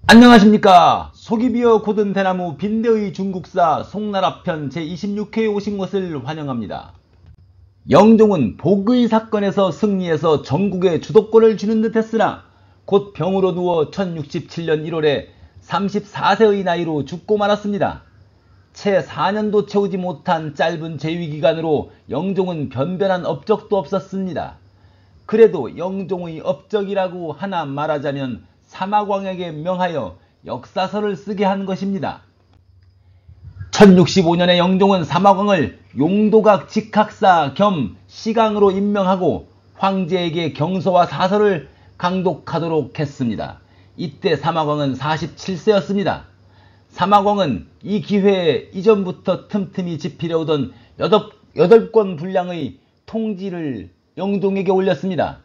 안녕하십니까. 속이 비어 고든 대나무 빈대의 중국사 송나라편 제26회에 오신 것을 환영합니다. 영종은 복의 사건에서 승리해서 전국에 주도권을 쥐는 듯 했으나 곧 병으로 누워 1067년 1월에 34세의 나이로 죽고 말았습니다. 채 4년도 채우지 못한 짧은 재위기간으로 영종은 변변한 업적도 없었습니다. 그래도 영종의 업적이라고 하나 말하자면 사마광에게 명하여 역사서를 쓰게 한 것입니다. 1065년에 영종은 사마광을 용도각 직학사 겸 시강으로 임명하고 황제에게 경서와 사서를 강독하도록 했습니다. 이때 사마광은 47세였습니다. 사마광은 이 기회에 이전부터 틈틈이 집필해오던 8권 분량의 통지를 영종에게 올렸습니다.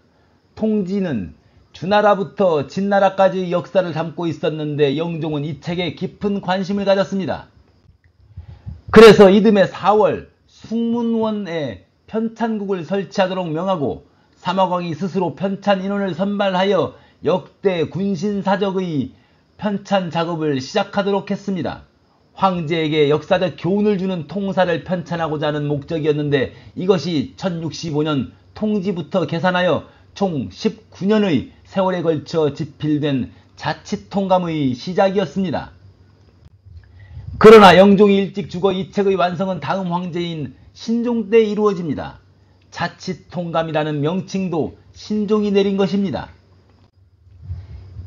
통지는 주나라부터 진나라까지 역사를 담고 있었는데 영종은 이 책에 깊은 관심을 가졌습니다. 그래서 이듬해 4월 숭문원에 편찬국을 설치하도록 명하고 사마광이 스스로 편찬 인원을 선발하여 역대 군신사적의 편찬 작업을 시작하도록 했습니다. 황제에게 역사적 교훈을 주는 통사를 편찬하고자 하는 목적이었는데 이것이 1065년 통지부터 계산하여 총 19년의 세월에 걸쳐 집필된 자치통감의 시작이었습니다. 그러나 영종이 일찍 죽어 이 책의 완성은 다음 황제인 신종 때 이루어집니다. 자치통감이라는 명칭도 신종이 내린 것입니다.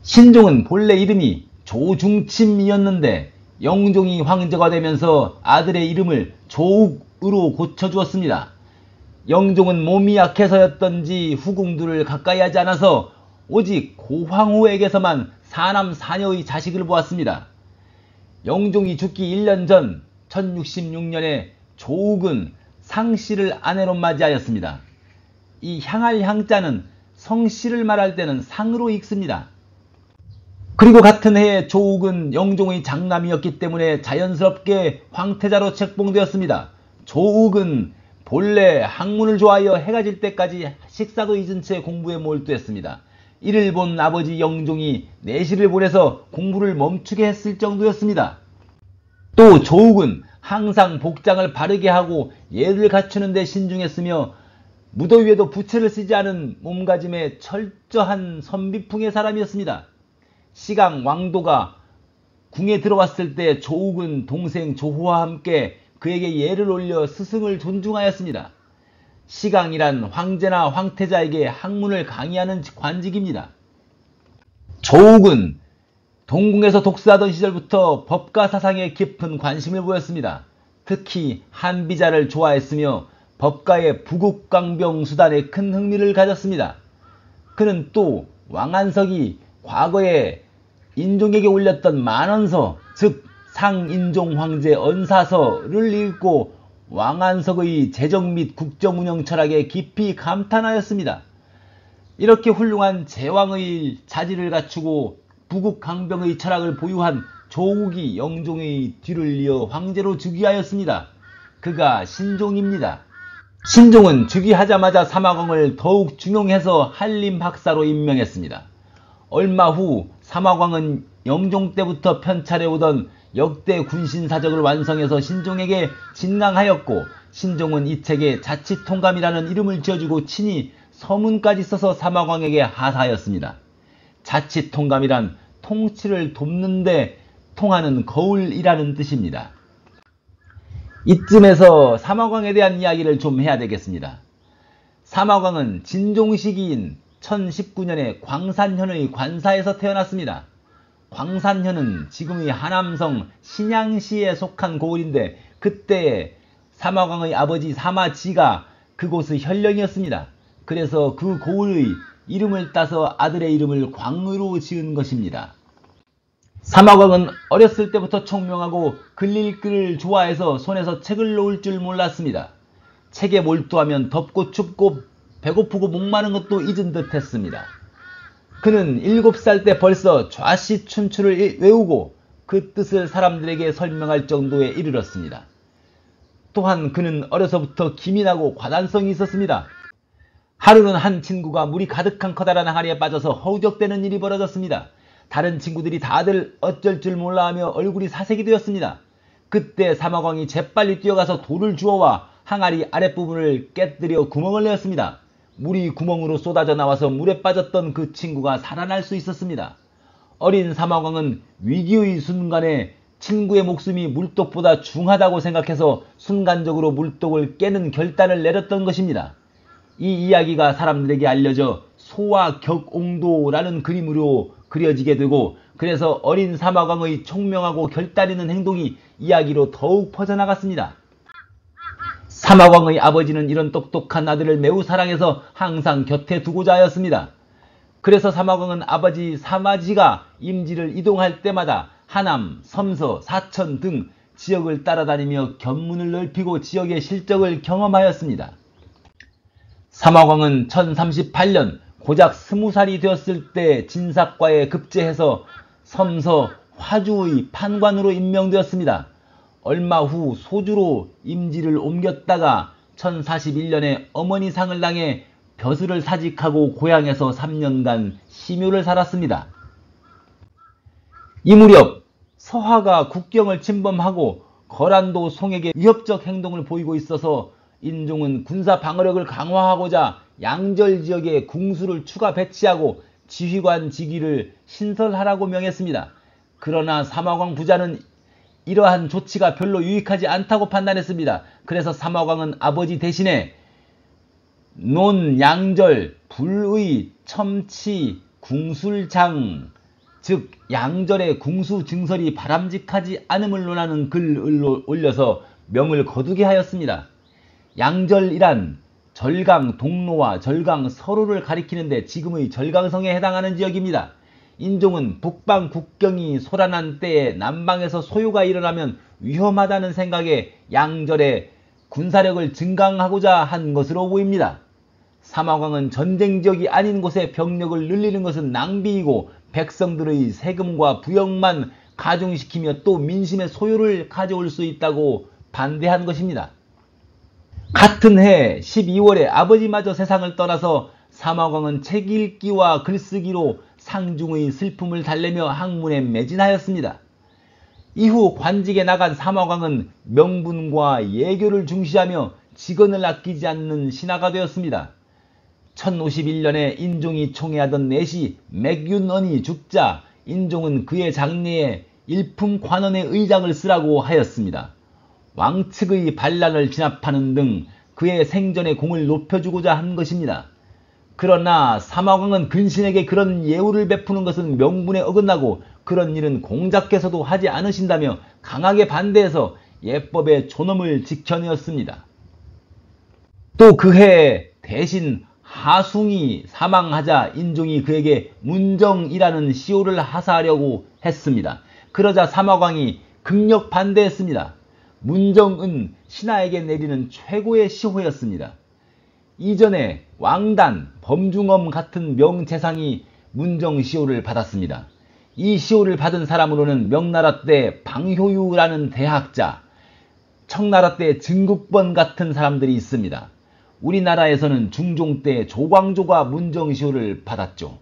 신종은 본래 이름이 조중침이었는데 영종이 황제가 되면서 아들의 이름을 조욱으로 고쳐주었습니다. 영종은 몸이 약해서였던지 후궁들을 가까이 하지 않아서 오직 고황후에게서만 사남 사녀의 자식을 보았습니다. 영종이 죽기 1년 전 1066년에 조욱은 상씨를 아내로 맞이하였습니다. 이 향할 향자는 성씨를 말할 때는 상으로 읽습니다. 그리고 같은 해에 조욱은 영종의 장남이었기 때문에 자연스럽게 황태자로 책봉되었습니다. 조욱은 본래 학문을 좋아하여 해가 질 때까지 식사도 잊은 채 공부에 몰두했습니다. 이를 본 아버지 영종이 내시를 보내서 공부를 멈추게 했을 정도였습니다. 또 조욱은 항상 복장을 바르게 하고 예를 갖추는 데 신중했으며 무더위에도 부채를 쓰지 않은 몸가짐에 철저한 선비풍의 사람이었습니다. 시강 왕도가 궁에 들어왔을 때 조욱은 동생 조호와 함께 그에게 예를 올려 스승을 존중하였습니다. 시강이란 황제나 황태자에게 학문을 강의하는 관직입니다. 조욱은 동궁에서 독서하던 시절부터 법과 사상에 깊은 관심을 보였습니다. 특히 한비자를 좋아했으며 법가의 부국강병 수단에 큰 흥미를 가졌습니다. 그는 또 왕안석이 과거에 인종에게 올렸던 만언서, 즉 상인종 황제 언사서를 읽고 왕안석의 재정 및 국정운영 철학에 깊이 감탄하였습니다. 이렇게 훌륭한 제왕의 자질을 갖추고 부국강병의 철학을 보유한 조욱이 영종의 뒤를 이어 황제로 즉위하였습니다. 그가 신종입니다. 신종은 즉위하자마자 사마광을 더욱 중용해서 한림학사로 임명했습니다. 얼마 후 사마광은 영종 때부터 편찬해오던 역대 군신사적을 완성해서 신종에게 진강하였고 신종은 이 책에 자치통감이라는 이름을 지어주고 친히 서문까지 써서 사마광에게 하사하였습니다. 자치통감이란 통치를 돕는 데 통하는 거울이라는 뜻입니다. 이쯤에서 사마광에 대한 이야기를 좀 해야 되겠습니다. 사마광은 진종 시기인 1019년에 광산현의 관사에서 태어났습니다. 광산현은 지금의 하남성 신양시에 속한 고을인데 그때 사마광의 아버지 사마지가 그곳의 현령이었습니다. 그래서 그 고을의 이름을 따서 아들의 이름을 광으로 지은 것입니다. 사마광은 어렸을 때부터 총명하고 글 읽기를 좋아해서 손에서 책을 놓을 줄 몰랐습니다. 책에 몰두하면 덥고 춥고 배고프고 목마른 것도 잊은 듯 했습니다. 그는 7살 때 벌써 좌시춘추를 외우고 그 뜻을 사람들에게 설명할 정도에 이르렀습니다. 또한 그는 어려서부터 기민하고 과단성이 있었습니다. 하루는 한 친구가 물이 가득한 커다란 항아리에 빠져서 허우적대는 일이 벌어졌습니다. 다른 친구들이 다들 어쩔 줄 몰라하며 얼굴이 사색이 되었습니다. 그때 사마광이 재빨리 뛰어가서 돌을 주워와 항아리 아랫부분을 깨뜨려 구멍을 내었습니다. 물이 구멍으로 쏟아져 나와서 물에 빠졌던 그 친구가 살아날 수 있었습니다. 어린 사마광은 위기의 순간에 친구의 목숨이 물독보다 중하다고 생각해서 순간적으로 물독을 깨는 결단을 내렸던 것입니다. 이 이야기가 사람들에게 알려져 소와 격옹도라는 그림으로 그려지게 되고, 그래서 어린 사마광의 총명하고 결단 있는 행동이 이야기로 더욱 퍼져나갔습니다. 사마광의 아버지는 이런 똑똑한 아들을 매우 사랑해서 항상 곁에 두고자 하였습니다. 그래서 사마광은 아버지 사마지가 임지를 이동할 때마다 하남, 섬서, 사천 등 지역을 따라다니며 견문을 넓히고 지역의 실적을 경험하였습니다. 사마광은 1038년 고작 20살이 되었을 때 진삭과에 급제해서 섬서 화주의 판관으로 임명되었습니다. 얼마 후 소주로 임지를 옮겼다가 1041년에 어머니 상을 당해 벼슬을 사직하고 고향에서 3년간 심효를 살았습니다. 이 무렵 서화가 국경을 침범하고 거란도 송에게 위협적 행동을 보이고 있어서 인종은 군사 방어력을 강화하고자 양절 지역에 궁수를 추가 배치하고 지휘관 직위를 신설하라고 명했습니다. 그러나 사마광 부자는 이러한 조치가 별로 유익하지 않다고 판단했습니다. 그래서 사마광은 아버지 대신에 논, 양절, 불의, 첨치, 궁술장, 즉 양절의 궁수 증설이 바람직하지 않음을 논하는 글을 올려서 명을 거두게 하였습니다. 양절이란 절강 동로와 절강 서로를 가리키는데 지금의 절강성에 해당하는 지역입니다. 인종은 북방 국경이 소란한 때에 남방에서 소요가 일어나면 위험하다는 생각에 양절의 군사력을 증강하고자 한 것으로 보입니다. 사마광은 전쟁지역이 아닌 곳에 병력을 늘리는 것은 낭비이고 백성들의 세금과 부역만 가중시키며 또 민심의 소요를 가져올 수 있다고 반대한 것입니다. 같은 해 12월에 아버지마저 세상을 떠나서 사마광은 책 읽기와 글쓰기로 상중의 슬픔을 달래며 학문에 매진하였습니다. 이후 관직에 나간 사마광은 명분과 예교를 중시하며 직언을 아끼지 않는 신하가 되었습니다. 1051년에 인종이 총애하던 내시 맥윤언이 죽자 인종은 그의 장례에 일품관원의 의장을 쓰라고 하였습니다. 왕측의 반란을 진압하는 등 그의 생전의 공을 높여주고자 한 것입니다. 그러나 사마광은 근신에게 그런 예우를 베푸는 것은 명분에 어긋나고 그런 일은 공자께서도 하지 않으신다며 강하게 반대해서 예법의 존엄을 지켜내었습니다. 또 그해 대신 하숭이 사망하자 인종이 그에게 문정이라는 시호를 하사하려고 했습니다. 그러자 사마광이 극력 반대했습니다. 문정은 신하에게 내리는 최고의 시호였습니다. 이전에 왕단, 범중엄 같은 명재상이 문정시호를 받았습니다. 이 시호를 받은 사람으로는 명나라 때 방효유라는 대학자, 청나라 때 증국번 같은 사람들이 있습니다. 우리나라에서는 중종 때 조광조가 문정시호를 받았죠.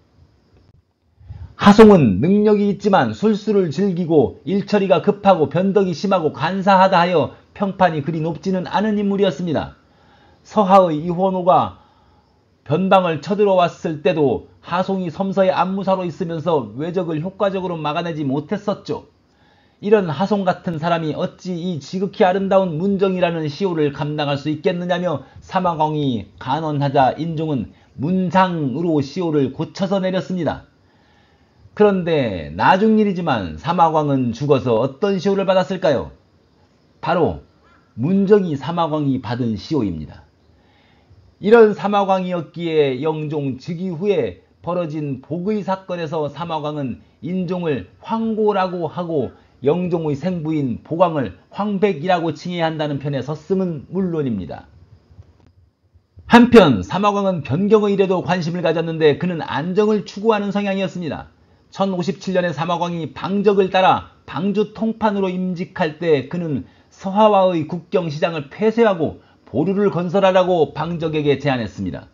하송은 능력이 있지만 술수를 즐기고 일처리가 급하고 변덕이 심하고 간사하다 하여 평판이 그리 높지는 않은 인물이었습니다. 서하의 이원호가 변방을 쳐들어왔을 때도 하송이 섬서의 안무사로 있으면서 왜적을 효과적으로 막아내지 못했었죠. 이런 하송 같은 사람이 어찌 이 지극히 아름다운 문정이라는 시호를 감당할 수 있겠느냐며 사마광이 간언하자 인종은 문장으로 시호를 고쳐서 내렸습니다. 그런데 나중일이지만 사마광은 죽어서 어떤 시호를 받았을까요? 바로 문정이 사마광이 받은 시호입니다. 이런 사마광이었기에 영종 즉위 후에 벌어진 복의 사건에서 사마광은 인종을 황고라고 하고 영종의 생부인 보광을 황백이라고 칭해야 한다는 편에 섰음은 물론입니다. 한편 사마광은 변경의 일에도 관심을 가졌는데 그는 안정을 추구하는 성향이었습니다. 1057년에 사마광이 방적을 따라 방주 통판으로 임직할 때 그는 서하와의 국경시장을 폐쇄하고 보루를 건설하라고 방적에게 제안했습니다.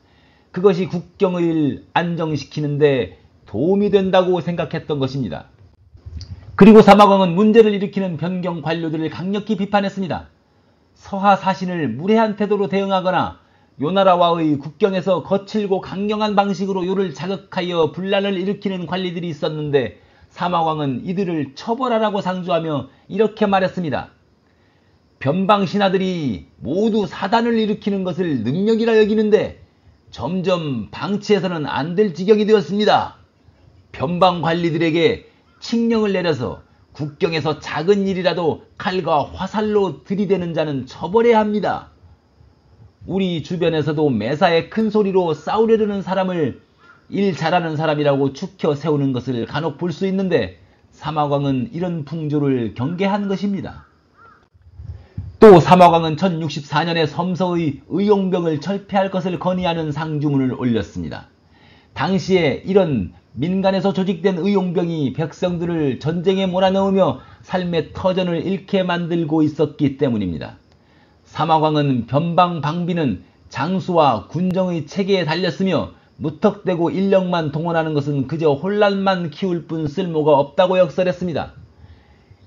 그것이 국경을 안정시키는데 도움이 된다고 생각했던 것입니다. 그리고 사마광은 문제를 일으키는 변경 관료들을 강력히 비판했습니다. 서하 사신을 무례한 태도로 대응하거나 요나라와의 국경에서 거칠고 강경한 방식으로 요를 자극하여 분란을 일으키는 관리들이 있었는데 사마광은 이들을 처벌하라고 상주하며 이렇게 말했습니다. 변방신하들이 모두 사단을 일으키는 것을 능력이라 여기는데 점점 방치해서는 안 될 지경이 되었습니다. 변방 관리들에게 칙령을 내려서 국경에서 작은 일이라도 칼과 화살로 들이대는 자는 처벌해야 합니다. 우리 주변에서도 매사에 큰 소리로 싸우려는 사람을 일 잘하는 사람이라고 추켜 세우는 것을 간혹 볼 수 있는데 사마광은 이런 풍조를 경계한 것입니다. 또 사마광은 1064년에 섬서의 의용병을 철폐할 것을 건의하는 상주문을 올렸습니다. 당시에 이런 민간에서 조직된 의용병이 백성들을 전쟁에 몰아넣으며 삶의 터전을 잃게 만들고 있었기 때문입니다. 사마광은 변방 방비는 장수와 군정의 체계에 달렸으며 무턱대고 인력만 동원하는 것은 그저 혼란만 키울 뿐 쓸모가 없다고 역설했습니다.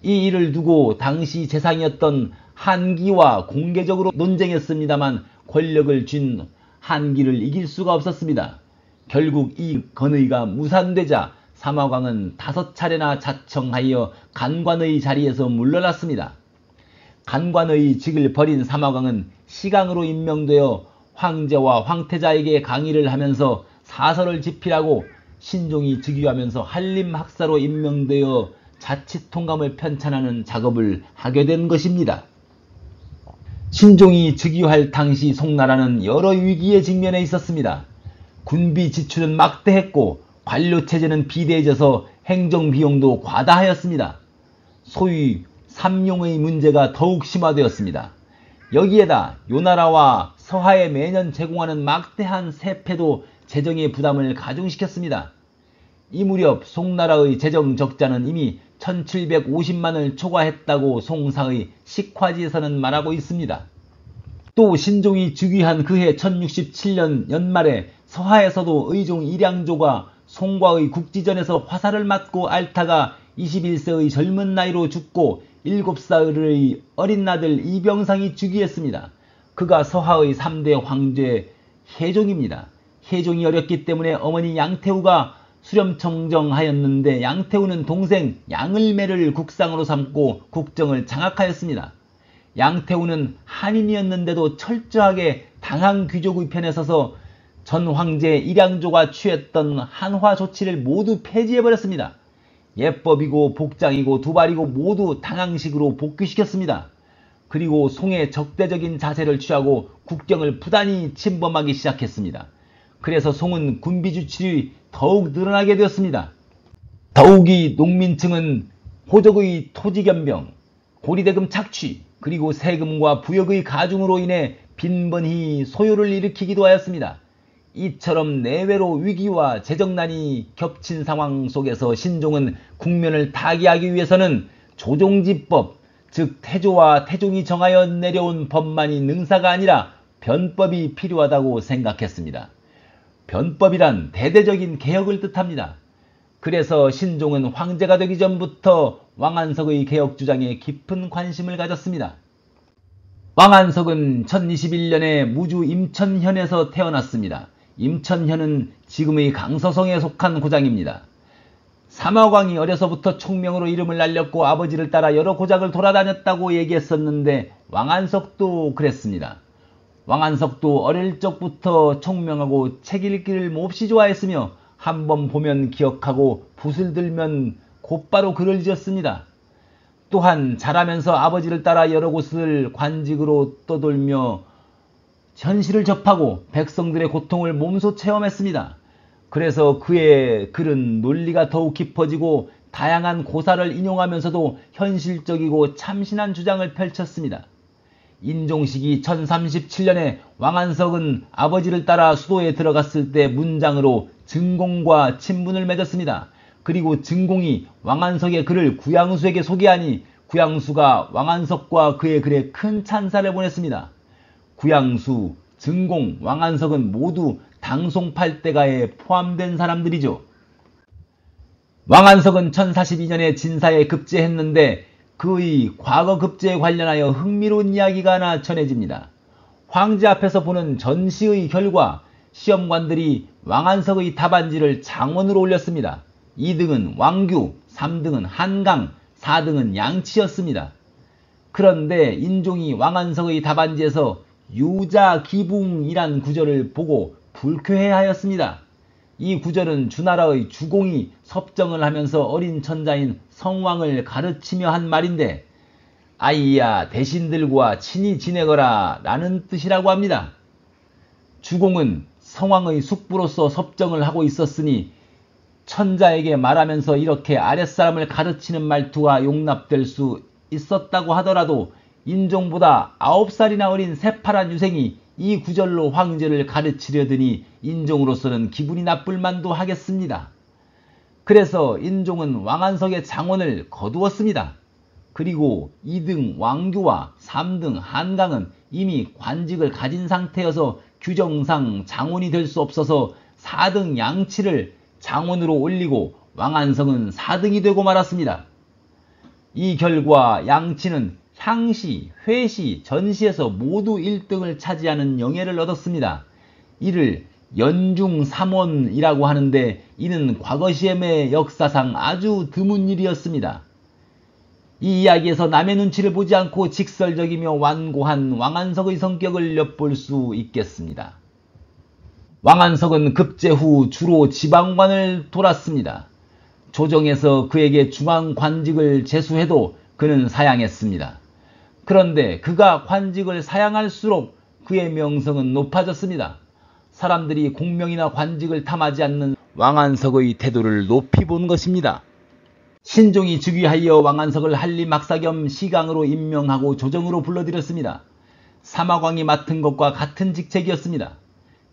이 일을 두고 당시 재상이었던 한기와 공개적으로 논쟁했습니다만 권력을 쥔 한기를 이길 수가 없었습니다. 결국 이 건의가 무산되자 사마광은 5차례나 자청하여 간관의 자리에서 물러났습니다. 간관의 직을 버린 사마광은 시강으로 임명되어 황제와 황태자에게 강의를 하면서 사설을 집필하고 신종이 즉위하면서 한림학사로 임명되어 자치통감을 편찬하는 작업을 하게 된 것입니다. 신종이 즉위할 당시 송나라는 여러 위기에 직면해 있었습니다. 군비 지출은 막대했고 관료체제는 비대해져서 행정비용도 과다하였습니다. 소위 삼용의 문제가 더욱 심화되었습니다. 여기에다 요나라와 서하에 매년 제공하는 막대한 세패도 재정의 부담을 가중시켰습니다. 이 무렵 송나라의 재정 적자는 이미 1750만을 초과했다고 송사의 식화지에서는 말하고 있습니다. 또 신종이 즉위한 그해 1067년 연말에 서하에서도 의종 일양조가 송과의 국지전에서 화살을 맞고 앓다가 21세의 젊은 나이로 죽고 7살의 어린 아들 이병상이 즉위했습니다. 그가 서하의 3대 황제 혜종입니다. 혜종이 어렸기 때문에 어머니 양태우가 수렴청정하였는데 양태우는 동생 양을매를 국상으로 삼고 국정을 장악하였습니다. 양태우는 한인이었는데도 철저하게 당항 귀족의 편에 서서 전 황제 일양조가 취했던 한화 조치를 모두 폐지해버렸습니다. 예법이고 복장이고 두발이고 모두 당항식으로 복귀시켰습니다. 그리고 송의 적대적인 자세를 취하고 국경을 부단히 침범하기 시작했습니다. 그래서 송은 군비주출이 더욱 늘어나게 되었습니다. 더욱이 농민층은 호적의 토지견병, 고리대금 착취, 그리고 세금과 부역의 가중으로 인해 빈번히 소요를 일으키기도 하였습니다. 이처럼 내외로 위기와 재정난이 겹친 상황 속에서 신종은 국면을 타개하기 위해서는 조종지법, 즉 태조와 태종이 정하여 내려온 법만이 능사가 아니라 변법이 필요하다고 생각했습니다. 변법이란 대대적인 개혁을 뜻합니다. 그래서 신종은 황제가 되기 전부터 왕안석의 개혁 주장에 깊은 관심을 가졌습니다. 왕안석은 1021년에 무주 임천현에서 태어났습니다. 임천현은 지금의 강서성에 속한 고장입니다. 사마광이 어려서부터 총명으로 이름을 날렸고 아버지를 따라 여러 고장을 돌아다녔다고 얘기했었는데 왕안석도 그랬습니다. 왕안석도 어릴 적부터 총명하고 책 읽기를 몹시 좋아했으며 한번 보면 기억하고 붓을 들면 곧바로 글을 지었습니다. 또한 자라면서 아버지를 따라 여러 곳을 관직으로 떠돌며 현실을 접하고 백성들의 고통을 몸소 체험했습니다. 그래서 그의 글은 논리가 더욱 깊어지고 다양한 고사를 인용하면서도 현실적이고 참신한 주장을 펼쳤습니다. 인종식이 1037년에 왕안석은 아버지를 따라 수도에 들어갔을 때 문장으로 증공과 친분을 맺었습니다. 그리고 증공이 왕안석의 글을 구양수에게 소개하니 구양수가 왕안석과 그의 글에 큰 찬사를 보냈습니다. 구양수, 증공, 왕안석은 모두 당송팔대가에 포함된 사람들이죠. 왕안석은 1042년에 진사에 급제했는데 그의 과거 급제에 관련하여 흥미로운 이야기가 하나 전해집니다. 황제 앞에서 보는 전시의 결과 시험관들이 왕안석의 답안지를 장원으로 올렸습니다. 2등은 왕규, 3등은 한강, 4등은 양치였습니다. 그런데 인종이 왕안석의 답안지에서 유자기붕이란 구절을 보고 불쾌해하였습니다. 이 구절은 주나라의 주공이 섭정을 하면서 어린 천자인 성왕을 가르치며 한 말인데 아이야 대신들과 친히 지내거라 라는 뜻이라고 합니다. 주공은 성왕의 숙부로서 섭정을 하고 있었으니 천자에게 말하면서 이렇게 아랫사람을 가르치는 말투가 용납될 수 있었다고 하더라도 인종보다 9살이나 어린 새파란 유생이 이 구절로 황제를 가르치려더니 인종으로서는 기분이 나쁠 만도 하겠습니다. 그래서 인종은 왕안석의 장원을 거두었습니다. 그리고 2등 왕규와 3등 한강은 이미 관직을 가진 상태여서 규정상 장원이 될 수 없어서 4등 양치를 장원으로 올리고 왕안석은 4등이 되고 말았습니다. 이 결과 양치는 향시, 회시, 전시에서 모두 1등을 차지하는 영예를 얻었습니다. 이를 연중삼원이라고 하는데 이는 과거 시험의 역사상 아주 드문 일이었습니다. 이 이야기에서 남의 눈치를 보지 않고 직설적이며 완고한 왕안석의 성격을 엿볼 수 있겠습니다. 왕안석은 급제 후 주로 지방관을 돌았습니다. 조정에서 그에게 중앙관직을 제수해도 그는 사양했습니다. 그런데 그가 관직을 사양할수록 그의 명성은 높아졌습니다. 사람들이 공명이나 관직을 탐하지 않는 왕안석의 태도를 높이 본 것입니다. 신종이 즉위하여 왕안석을 한림학사 겸 시강으로 임명하고 조정으로 불러들였습니다. 사마광이 맡은 것과 같은 직책이었습니다.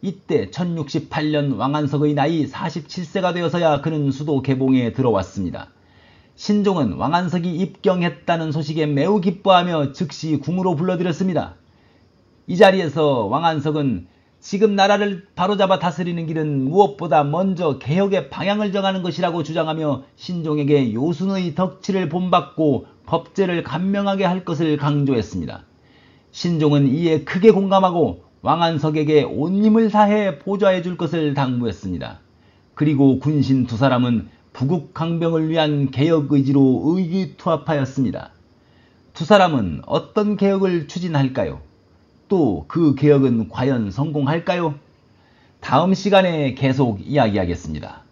이때 1068년 왕안석의 나이 47세가 되어서야 그는 수도 개봉에 들어왔습니다. 신종은 왕안석이 입경했다는 소식에 매우 기뻐하며 즉시 궁으로 불러들였습니다. 이 자리에서 왕안석은 지금 나라를 바로잡아 다스리는 길은 무엇보다 먼저 개혁의 방향을 정하는 것이라고 주장하며 신종에게 요순의 덕치를 본받고 법제를 간명하게 할 것을 강조했습니다. 신종은 이에 크게 공감하고 왕안석에게 온 힘을 다해 보좌해 줄 것을 당부했습니다. 그리고 군신 두 사람은 부국강병을 위한 개혁 의지로 의기투합하였습니다. 두 사람은 어떤 개혁을 추진할까요? 또 그 개혁은 과연 성공할까요? 다음 시간에 계속 이야기하겠습니다.